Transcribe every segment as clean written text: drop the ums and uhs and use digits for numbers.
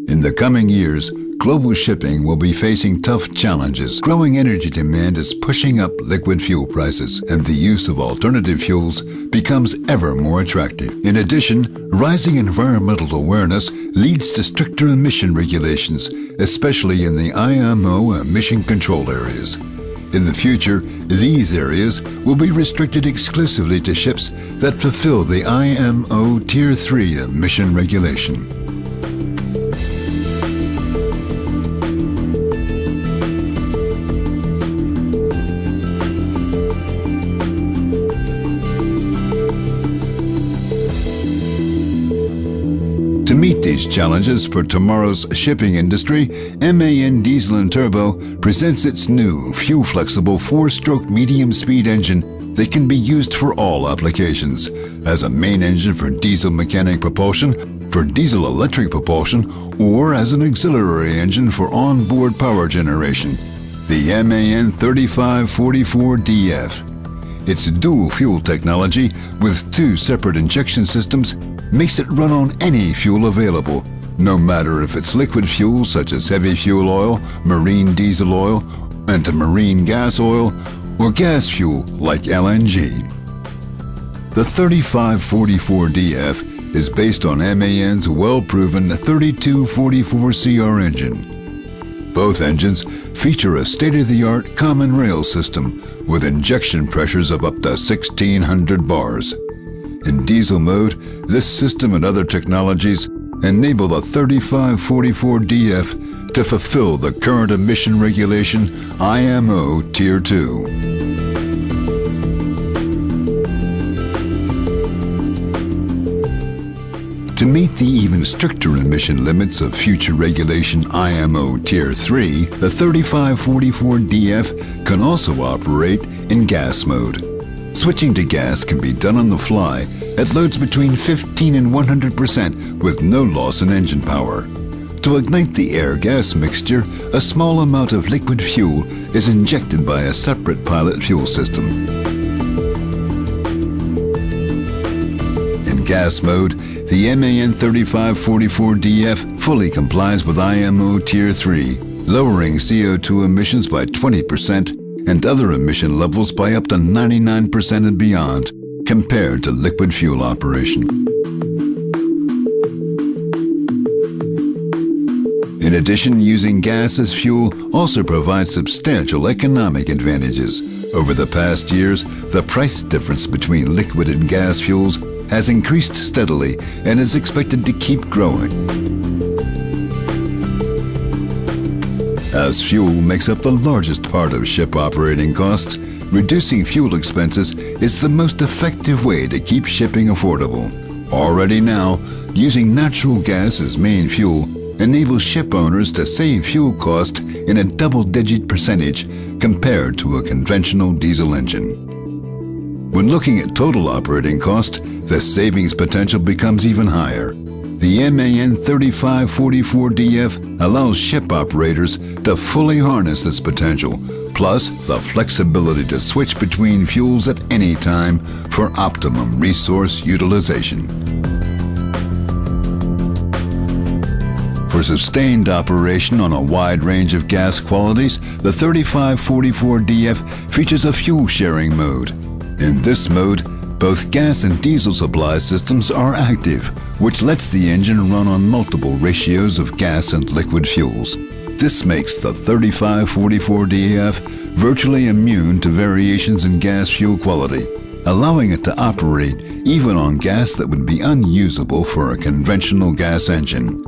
In the coming years, global shipping will be facing tough challenges. Growing energy demand is pushing up liquid fuel prices, and the use of alternative fuels becomes ever more attractive. In addition, rising environmental awareness leads to stricter emission regulations, especially in the IMO emission control areas. In the future, these areas will be restricted exclusively to ships that fulfill the IMO Tier 3 emission regulation. To meet these challenges for tomorrow's shipping industry, MAN Diesel and Turbo presents its new fuel-flexible 4-stroke medium-speed engine that can be used for all applications, as a main engine for diesel mechanic propulsion, for diesel-electric propulsion, or as an auxiliary engine for onboard power generation. The MAN 3544DF. Its dual-fuel technology with 2 separate injection systems makes it run on any fuel available, no matter if it's liquid fuel such as heavy fuel oil, marine diesel oil, and marine gas oil, or gas fuel like LNG. The 3544DF is based on MAN's well-proven 3244CR engine. Both engines feature a state-of-the-art common rail system with injection pressures of up to 1,600 bars. In diesel mode, this system and other technologies enable the 3544DF to fulfill the current emission regulation IMO Tier 2. To meet the even stricter emission limits of future regulation IMO Tier 3, the 3544DF can also operate in gas mode. Switching to gas can be done on the fly at loads between 15 and 100% with no loss in engine power. To ignite the air-gas mixture, a small amount of liquid fuel is injected by a separate pilot fuel system. In gas mode, the MAN 3544DF fully complies with IMO Tier 3, lowering CO2 emissions by 20% and other emission levels by up to 99% and beyond, compared to liquid fuel operation. In addition, using gas as fuel also provides substantial economic advantages. Over the past years, the price difference between liquid and gas fuels has increased steadily and is expected to keep growing. As fuel makes up the largest part of ship operating costs, reducing fuel expenses is the most effective way to keep shipping affordable. Already now, using natural gas as main fuel enables ship owners to save fuel cost in a double-digit percentage compared to a conventional diesel engine. When looking at total operating cost, the savings potential becomes even higher. The MAN 3544DF allows ship operators to fully harness this potential, plus the flexibility to switch between fuels at any time for optimum resource utilization. For sustained operation on a wide range of gas qualities, the 3544DF features a fuel-sharing mode. In this mode, both gas and diesel supply systems are active, which lets the engine run on multiple ratios of gas and liquid fuels. This makes the 3544DF virtually immune to variations in gas fuel quality, allowing it to operate even on gas that would be unusable for a conventional gas engine.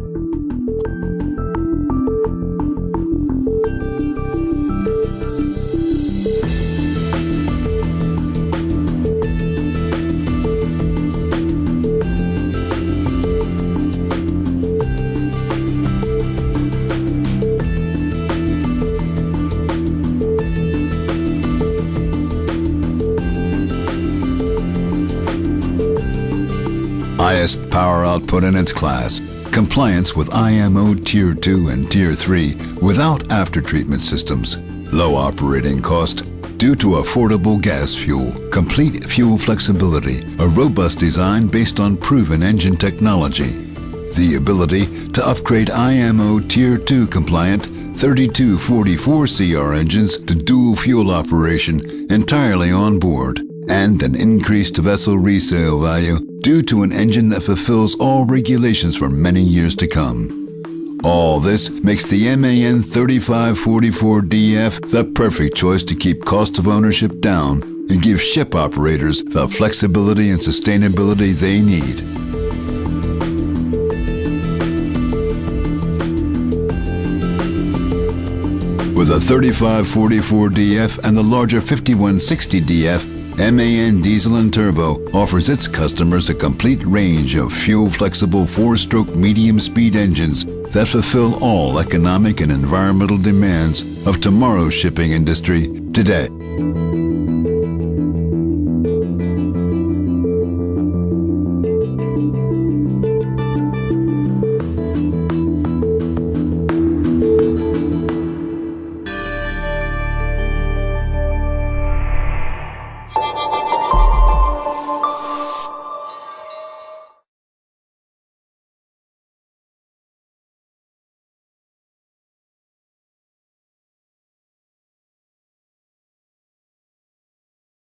Highest power output in its class, compliance with IMO Tier 2 and Tier 3 without aftertreatment systems, low operating cost, due to affordable gas fuel, complete fuel flexibility, a robust design based on proven engine technology, the ability to upgrade IMO Tier 2 compliant 3244CR engines to dual fuel operation entirely on board, and an increased vessel resale value due to an engine that fulfills all regulations for many years to come. All this makes the MAN 3544DF the perfect choice to keep cost of ownership down and give ship operators the flexibility and sustainability they need. With a 3544DF and the larger 5160DF, MAN Diesel and Turbo offers its customers a complete range of fuel-flexible 4-stroke medium-speed engines that fulfill all economic and environmental demands of tomorrow's shipping industry today.